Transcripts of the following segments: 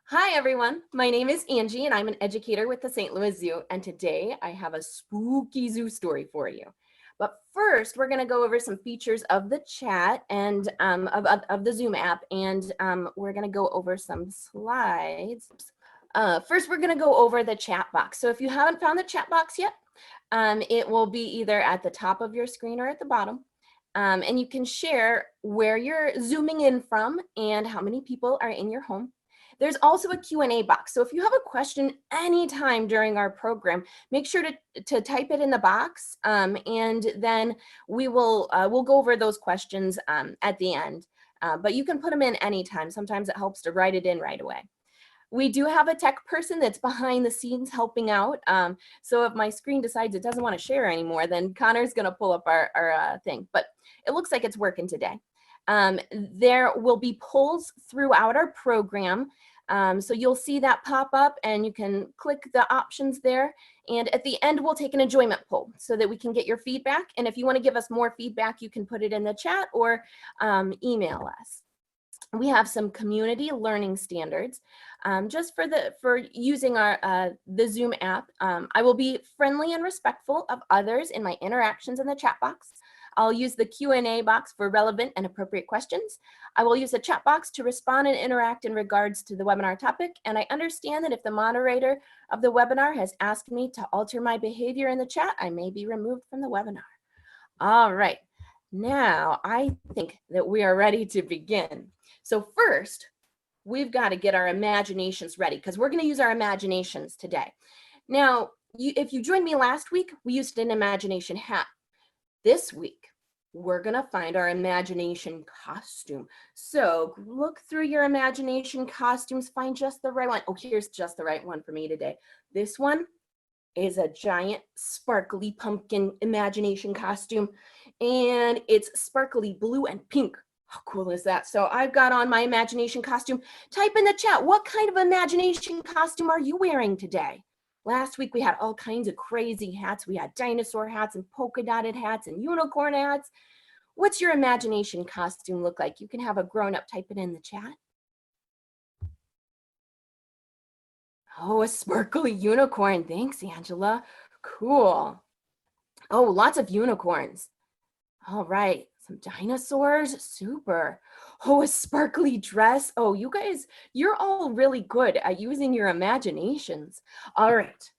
Hi, everyone. My name is Angie, and I'm an educator with the St. Louis Zoo. And today I have a spooky zoo story for you. But first, we're going to go over some features of the chat and of the Zoom app, and we're going to go over some slides. First, we're going to go over the chat box. So if you haven't found the chat box yet, it will be either at the top of your screen or at the bottom. And you can share where you're zooming in from and how many people are in your home. There's also a Q&A box. So if you have a question anytime during our program, make sure to type it in the box, and then we'll go over those questions at the end. But you can put them in anytime. Sometimes it helps to write it in right away. We do have a tech person that's behind the scenes helping out. So if my screen decides it doesn't want to share anymore, then Connor's going to pull up our thing. But it looks like it's working today. There will be polls throughout our program. So you'll see that pop up and you can click the options there. And at the end, we'll take an enjoyment poll so that we can get your feedback. And if you want to give us more feedback, you can put it in the chat or email us. We have some community learning standards just for using our the Zoom app. I will be friendly and respectful of others in my interactions in the chat box. I'll use the Q&A box for relevant and appropriate questions. I will use the chat box to respond and interact in regards to the webinar topic. And I understand that if the moderator of the webinar has asked me to alter my behavior in the chat, I may be removed from the webinar. All right, now I think that we are ready to begin. So first, we've got to get our imaginations ready because we're going to use our imaginations today. Now, if you joined me last week, we used an imagination hat. This week, we're going to find our imagination costume. So look through your imagination costumes, find just the right one. Oh, here's just the right one for me today. This one is a giant sparkly pumpkin imagination costume, and it's sparkly blue and pink. How cool is that? So I've got on my imagination costume. Type in the chat, what kind of imagination costume are you wearing today? Last week we had all kinds of crazy hats. We had dinosaur hats and polka dotted hats and unicorn hats. What's your imagination costume look like? You can have a grown-up type it in the chat. Oh, a sparkly unicorn. Thanks, Angela. Cool. Oh, lots of unicorns. All right, some dinosaurs. Super. Oh, a sparkly dress. Oh, you guys, you're all really good at using your imaginations. All right.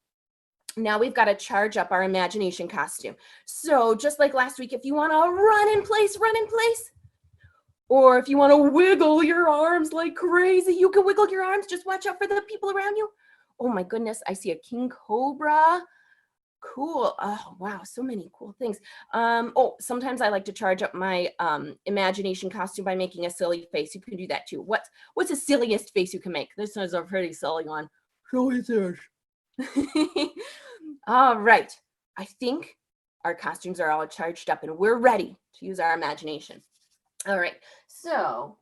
Now we've got to charge up our imagination costume. So just like last week, if you want to run in place, run in place. Or if you want to wiggle your arms like crazy, you can wiggle your arms. Just watch out for the people around you. Oh my goodness, I see a king cobra. Cool. Oh, wow, so many cool things. Oh, sometimes I like to charge up my imagination costume by making a silly face. You can do that too. What's the silliest face you can make? This is a pretty silly one. Silly fish. All right. I think our costumes are all charged up and we're ready to use our imagination. All right. So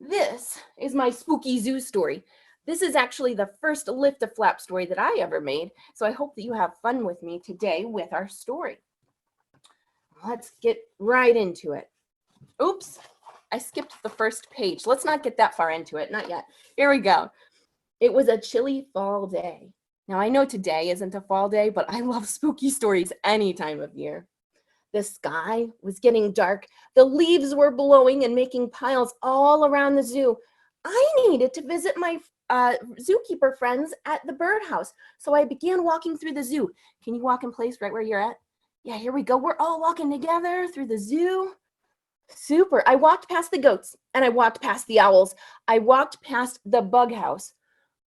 this is my spooky zoo story. This is actually the first Lift a Flap story that I ever made. So I hope that you have fun with me today with our story. Let's get right into it. Oops, I skipped the first page. Let's not get that far into it. Not yet. Here we go. It was a chilly fall day. Now I know today isn't a fall day, but I love spooky stories any time of year. The sky was getting dark. The leaves were blowing and making piles all around the zoo. I needed to visit my zookeeper friends at the birdhouse. So I began walking through the zoo. Can you walk in place right where you're at? Yeah, here we go. We're all walking together through the zoo. Super. I walked past the goats and I walked past the owls. I walked past the bug house.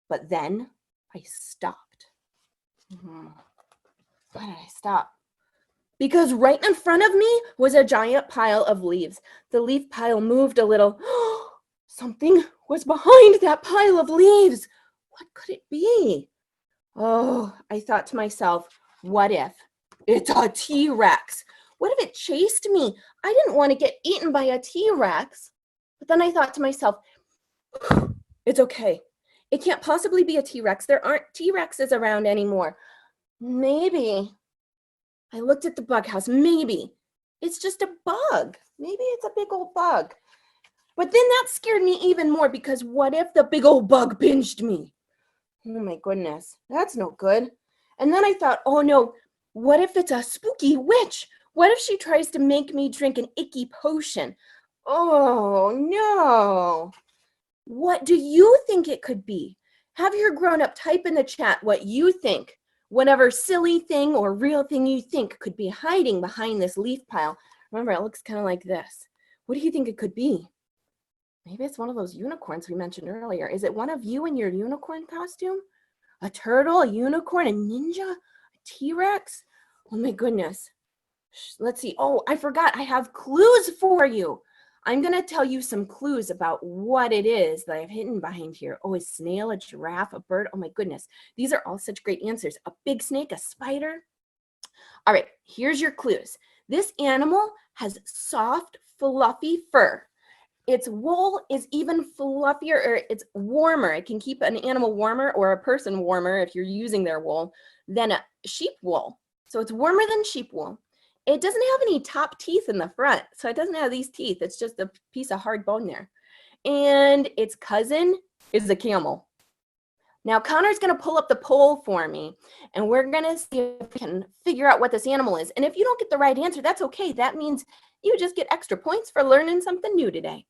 But then I stopped. Why did I stop? Because right in front of me was a giant pile of leaves. The leaf pile moved a little. Something was behind that pile of leaves. What could it be? Oh, I thought to myself, what if it's a T-Rex? What if it chased me? I didn't want to get eaten by a T-Rex. But then I thought to myself, it's okay. It can't possibly be a T-Rex. There aren't T-Rexes around anymore. Maybe. I looked at the bug house. Maybe it's just a bug. Maybe it's a big old bug. But then that scared me even more because what if the big old bug pinched me? Oh my goodness, that's no good. And then I thought, oh no, what if it's a spooky witch? What if she tries to make me drink an icky potion? Oh no. What do you think it could be? Have your grown-up type in the chat what you think. Whatever silly thing or real thing you think could be hiding behind this leaf pile. Remember, it looks kind of like this. What do you think it could be? Maybe it's one of those unicorns we mentioned earlier. Is it one of you in your unicorn costume? A turtle, a unicorn, a ninja, a T-Rex? Oh my goodness. Let's see. Oh, I forgot. I have clues for you. I'm going to tell you some clues about what it is that I've hidden behind here. Oh, a snail, a giraffe, a bird. Oh my goodness. These are all such great answers. A big snake, a spider. All right, here's your clues. This animal has soft, fluffy fur. Its wool is even fluffier, or it's warmer. It can keep an animal warmer or a person warmer if you're using their wool than a sheep wool. So it's warmer than sheep wool. It doesn't have any top teeth in the front, so it doesn't have these teeth. It's just a piece of hard bone there. And its cousin is a camel. Now, Connor's going to pull up the poll for me, and we're going to see if we can figure out what this animal is. And if you don't get the right answer, that's okay. That means you just get extra points for learning something new today.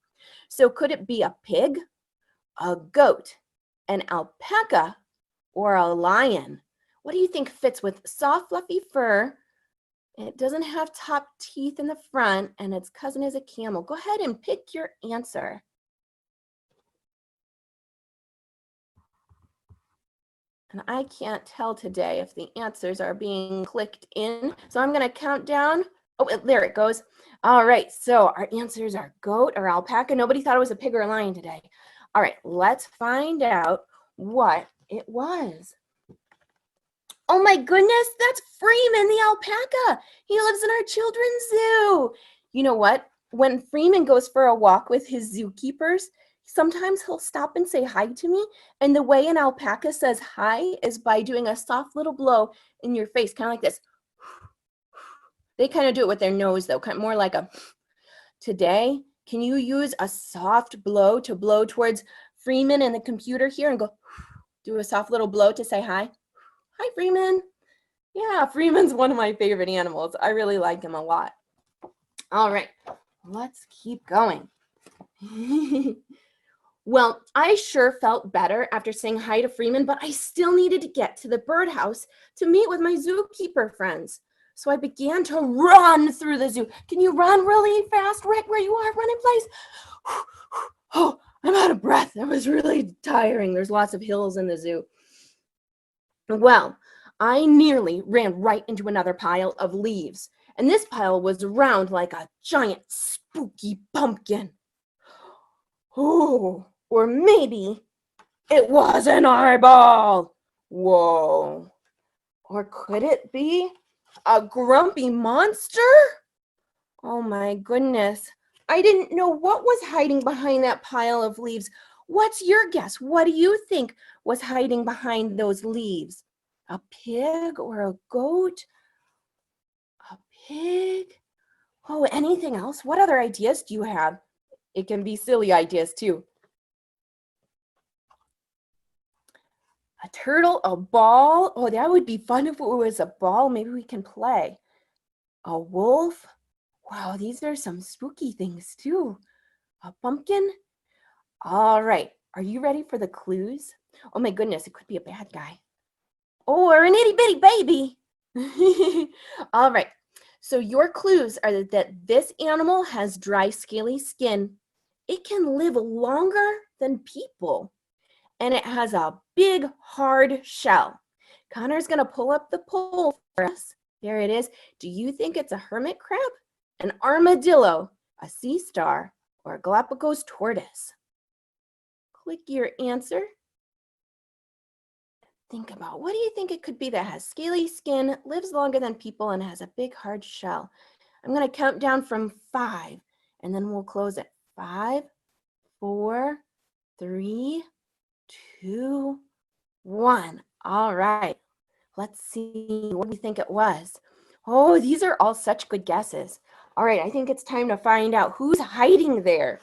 So could it be a pig, a goat, an alpaca, or a lion? What do you think fits with soft, fluffy fur? It doesn't have top teeth in the front, and its cousin is a camel. Go ahead and pick your answer. And I can't tell today if the answers are being clicked in. So I'm going to count down. Oh, there it goes. All right. So our answers are goat or alpaca. Nobody thought it was a pig or a lion today. All right. Let's find out what it was. Oh my goodness. That's Freeman the alpaca. He lives in our children's zoo. You know what? When Freeman goes for a walk with his zookeepers, sometimes he'll stop and say hi to me. And the way an alpaca says hi is by doing a soft little blow in your face, kind of like this. They kind of do it with their nose, though, kind of more like a. Today, can you use a soft blow to blow towards Freeman and the computer here and go do a soft little blow to say hi? Hi, Freeman. Yeah, Freeman's one of my favorite animals. I really like him a lot. All right, let's keep going. Well, I sure felt better after saying hi to Freeman, but I still needed to get to the birdhouse to meet with my zookeeper friends. So I began to run through the zoo. Can you run really fast right where you are? Run in place. Oh, I'm out of breath. That was really tiring. There's lots of hills in the zoo. Well, I nearly ran right into another pile of leaves. And this pile was round like a giant spooky pumpkin. Oh, or maybe it was an eyeball. Whoa. Or could it be a grumpy monster? Oh my goodness. I didn't know what was hiding behind that pile of leaves. What's your guess? What do you think was hiding behind those leaves? A pig or a goat? A pig? Oh, anything else? What other ideas do you have? It can be silly ideas too. A turtle, a ball. Oh, that would be fun if it was a ball. Maybe we can play. A wolf. Wow, these are some spooky things too. A pumpkin. All right. Are you ready for the clues? Oh my goodness, it could be a bad guy. Or an itty bitty baby. All right. So your clues are that this animal has dry, scaly skin. It can live longer than people. And it has a big, hard shell. Connor's going to pull up the poll for us. There it is. Do you think it's a hermit crab, an armadillo, a sea star, or a Galapagos tortoise? Click your answer. Think about, what do you think it could be that has scaly skin, lives longer than people, and has a big, hard shell? I'm going to count down from 5, and then we'll close it. 5, 4, 3, 2, 1. All right. Let's see. What do you think it was? Oh, these are all such good guesses. All right. I think it's time to find out who's hiding there.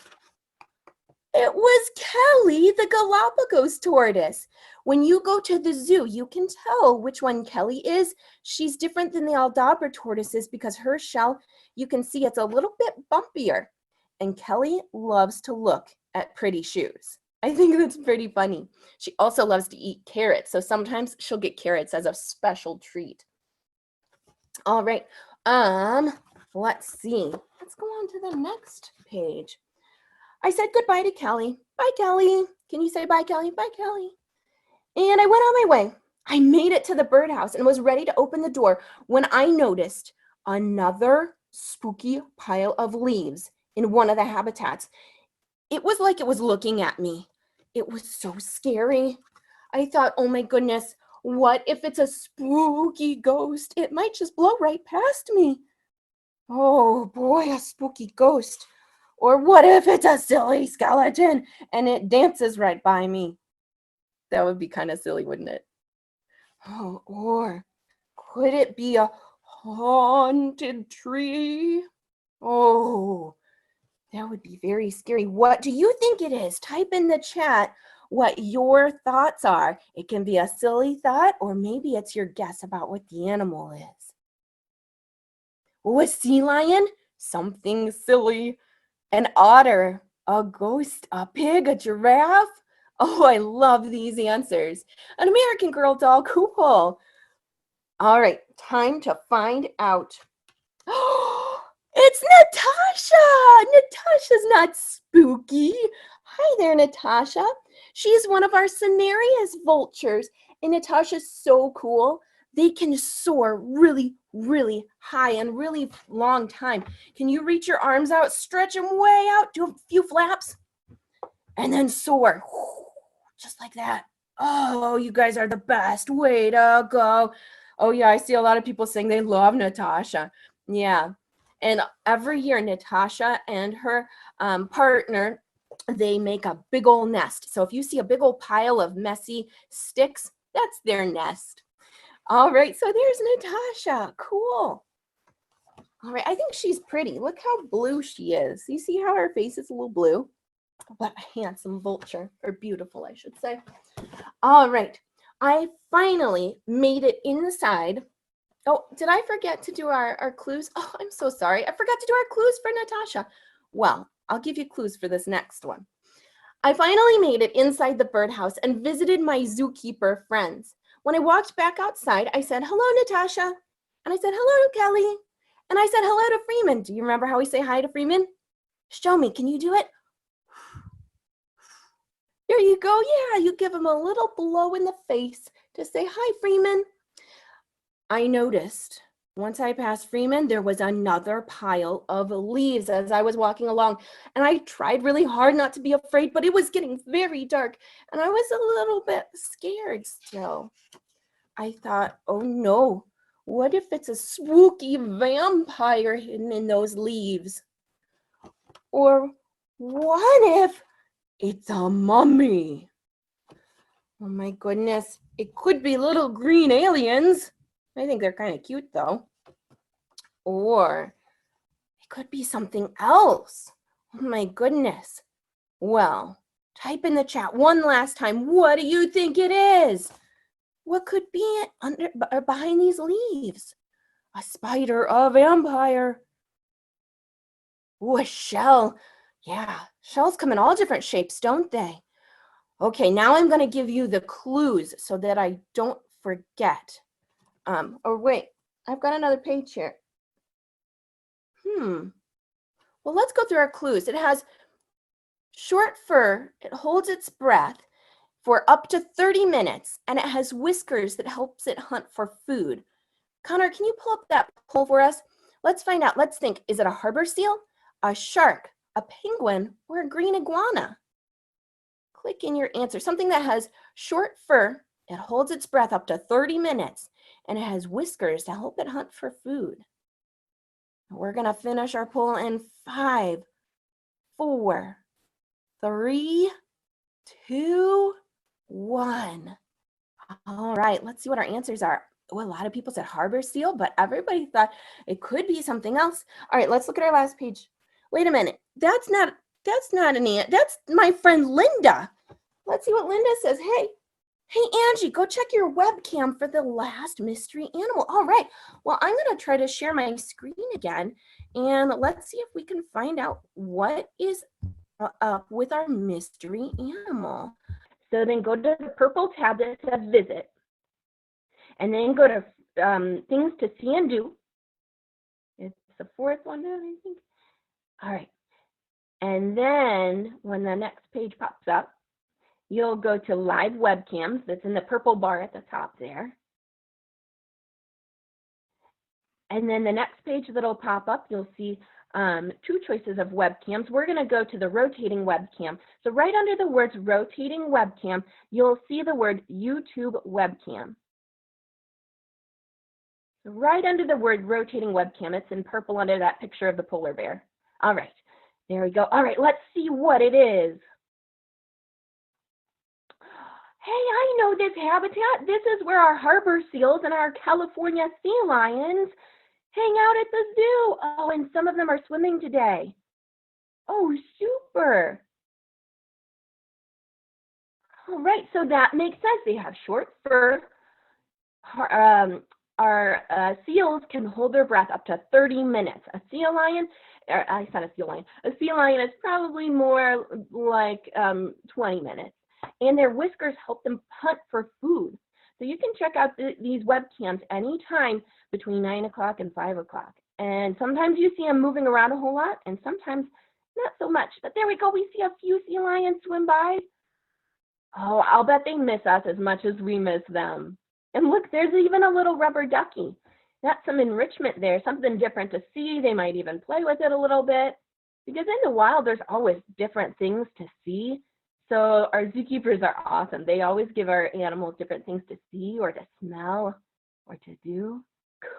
It was Kelly, the Galapagos tortoise. When you go to the zoo, you can tell which one Kelly is. She's different than the Aldabra tortoises because her shell, you can see it's a little bit bumpier. And Kelly loves to look at pretty shoes. I think that's pretty funny. She also loves to eat carrots, so sometimes she'll get carrots as a special treat. All right, let's see. Let's go on to the next page. I said goodbye to Kelly. Bye, Kelly. Can you say bye, Kelly? Bye, Kelly. And I went on my way. I made it to the birdhouse and was ready to open the door when I noticed another spooky pile of leaves in one of the habitats. It was like it was looking at me. It was so scary. I thought, oh my goodness, what if it's a spooky ghost? It might just blow right past me. Oh boy, a spooky ghost. Or what if it's a silly skeleton and it dances right by me? That would be kind of silly, wouldn't it? Oh, or could it be a haunted tree? Oh, that would be very scary. What do you think it is? Type in the chat what your thoughts are. It can be a silly thought, or maybe it's your guess about what the animal is. Oh, a sea lion? Something silly. An otter, a ghost, a pig, a giraffe. Oh, I love these answers. An American Girl doll, cool. All right, time to find out. It's Natasha! Natasha's not spooky. Hi there, Natasha. She's one of our Cenarius vultures, and Natasha's so cool. They can soar really, really high and really long time. Can you reach your arms out, stretch them way out, do a few flaps, and then soar, just like that. Oh, you guys are the best. Way to go. Oh yeah, I see a lot of people saying they love Natasha. Yeah. And every year, Natasha and her partner, they make a big old nest. So if you see a big old pile of messy sticks, that's their nest. All right, so there's Natasha. Cool. All right, I think she's pretty. Look how blue she is. You see how her face is a little blue? What a handsome vulture, or beautiful, I should say. All right, I finally made it inside. Oh, did I forget to do our clues? Oh, I'm so sorry. I forgot to do our clues for Natasha. Well, I'll give you clues for this next one. I finally made it inside the birdhouse and visited my zookeeper friends. When I walked back outside, I said, hello, Natasha. And I said, hello, Kelly. And I said, hello to Freeman. Do you remember how we say hi to Freeman? Show me. Can you do it? There you go. Yeah, you give him a little blow in the face to say, hi, Freeman. I noticed once I passed Freeman, there was another pile of leaves as I was walking along. And I tried really hard not to be afraid, but it was getting very dark. And I was a little bit scared still. I thought, oh no, what if it's a spooky vampire hidden in those leaves? Or what if it's a mummy? Oh my goodness, it could be little green aliens. I think they're kind of cute though. Or it could be something else. Oh my goodness. Well, type in the chat one last time. What do you think it is? What could be under or behind these leaves? A spider, a vampire. Ooh, a shell. Yeah, shells come in all different shapes, don't they? Okay, now I'm going to give you the clues so that I don't forget. Or wait, I've got another page here. Well, let's go through our clues. It has short fur. It holds its breath for up to 30 minutes, and it has whiskers that helps it hunt for food. Connor, can you pull up that poll for us? Let's find out. Let's think. Is it a harbor seal, a shark, a penguin, or a green iguana? Click in your answer. Something that has short fur, it holds its breath up to 30 minutes, and it has whiskers to help it hunt for food. We're going to finish our poll in 5, 4, 3, 2, 1. All right, let's see what our answers are. Oh, a lot of people said harbor seal, but everybody thought it could be something else. All right, let's look at our last page. Wait a minute. That's not That's not an ant. That's my friend Linda. Let's see what Linda says. Hey, Angie, go check your webcam for the last mystery animal. All right. Well, I'm going to try to share my screen again, and let's see if we can find out what is up with our mystery animal. So then go to the purple tab that says Visit, and then go to Things to See and Do. It's the fourth one, I think. All right. And then when the next page pops up, you'll go to Live Webcams. That's in the purple bar at the top there. And then the next page that'll pop up, you'll see two choices of webcams. We're going to go to the rotating webcam. So right under the words rotating webcam, you'll see the word YouTube webcam. So right under the word rotating webcam, it's in purple under that picture of the polar bear. All right, there we go. All right, let's see what it is. Hey, I know this habitat. This is where our harbor seals and our California sea lions hang out at the zoo. Oh, and some of them are swimming today. Oh, super. All right, so that makes sense. They have short fur. Our seals can hold their breath up to 30 minutes. A sea lion is probably more like 20 minutes. And their whiskers help them hunt for food. So you can check out these webcams anytime between 9 o'clock and 5 o'clock. And sometimes you see them moving around a whole lot, and sometimes not so much. But there we go. We see a few sea lions swim by. Oh, I'll bet they miss us as much as we miss them. And look, there's even a little rubber ducky. That's some enrichment there, something different to see. They might even play with it a little bit. Because in the wild, there's always different things to see. So our zookeepers are awesome. They always give our animals different things to see or to smell or to do.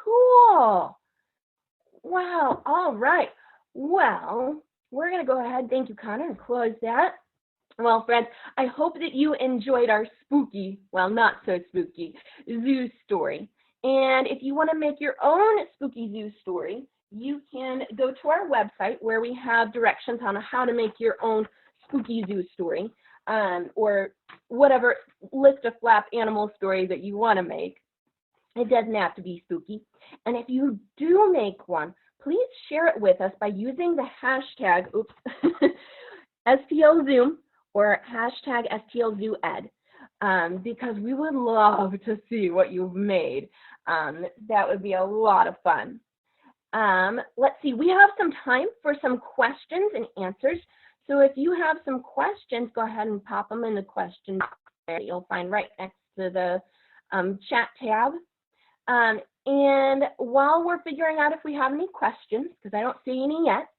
Cool. Wow. All right. Well, we're going to go ahead. Thank you, Connor, and close that. Well, friends, I hope that you enjoyed our spooky, well, not so spooky, zoo story. And if you want to make your own spooky zoo story, you can go to our website where we have directions on how to make your own spooky zoo story, or whatever list of flap animal story that you want to make. It doesn't have to be spooky. And if you do make one, please share it with us by using the hashtag, STLZOOm or hashtag STLZOOEd, because we would love to see what you've made. That would be a lot of fun. Let's see, we have some time for some questions and answers. So if you have some questions, go ahead and pop them in the questions there. You'll find right next to the chat tab. And while we're figuring out if we have any questions, because I don't see any yet,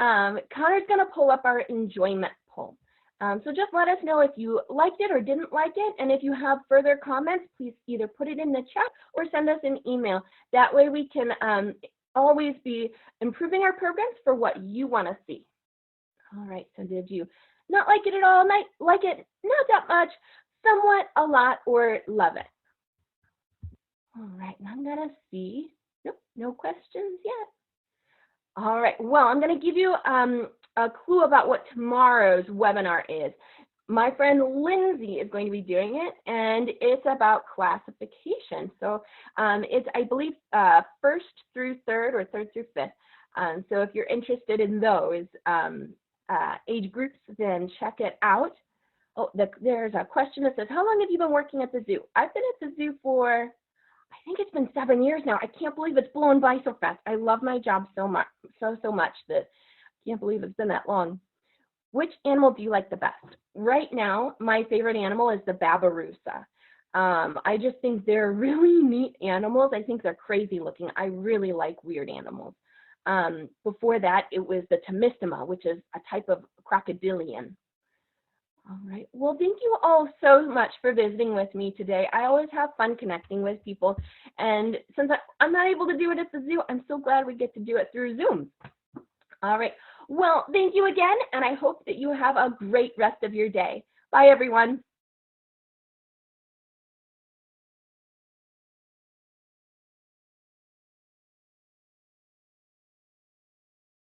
Connor's going to pull up our enjoyment poll. So just let us know if you liked it or didn't like it. And if you have further comments, please either put it in the chat or send us an email. That way we can always be improving our programs for what you want to see. All right, so did you not like it at all? Like it not that much, somewhat, a lot, or love it? All right, and I'm gonna see, nope, no questions yet. All right, well, I'm gonna give you a clue about what tomorrow's webinar is. My friend Lindsay is going to be doing it, and it's about classification. So it's, I believe, 1st through 3rd or 3rd through 5th. So if you're interested in those age groups, then check it out. Oh, there's a question that says, how long have you been working at the zoo? I've been at the zoo for, I think it's been 7 years now. I can't believe it's blown by so fast. I love my job so much, so much that I can't believe it's been that long. Which animal do you like the best? Right now, my favorite animal is the Babirusa. I just think they're really neat animals. I think they're crazy looking. I really like weird animals. Before that, it was the Temistoma, which is a type of crocodilian. All right. Well, thank you all so much for visiting with me today. I always have fun connecting with people. And since I'm not able to do it at the zoo, I'm so glad we get to do it through Zoom. All right. Well, thank you again, and I hope that you have a great rest of your day. Bye, everyone.